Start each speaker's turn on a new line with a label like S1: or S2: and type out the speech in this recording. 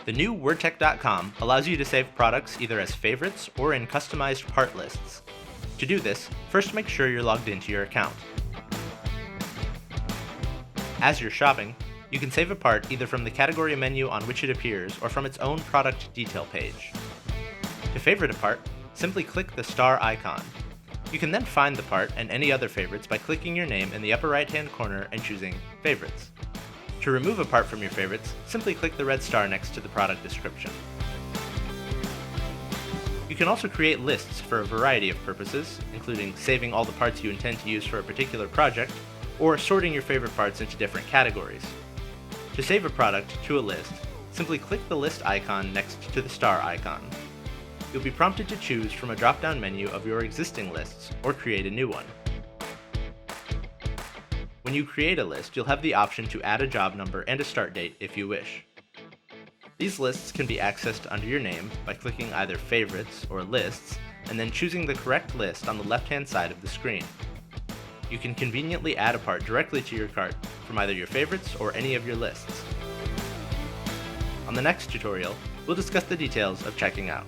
S1: The new WordTech.com allows you to save products either as favorites or in customized part lists. To do this, first make sure you're logged into your account. As you're shopping, you can save a part either from the category menu on which it appears or from its own product detail page. To favorite a part, simply click the star icon. You can then find the part and any other favorites by clicking your name in the upper right-hand corner and choosing Favorites. To remove a part from your favorites, simply click the red star next to the product description. You can also create lists for a variety of purposes, including saving all the parts you intend to use for a particular project, or sorting your favorite parts into different categories. To save a product to a list, simply click the list icon next to the star icon. You'll be prompted to choose from a drop-down menu of your existing lists or create a new one. When you create a list, you'll have the option to add a job number and a start date if you wish. These lists can be accessed under your name by clicking either Favorites or Lists and then choosing the correct list on the left-hand side of the screen. You can conveniently add a part directly to your cart from either your favorites or any of your lists. On the next tutorial, we'll discuss the details of checking out.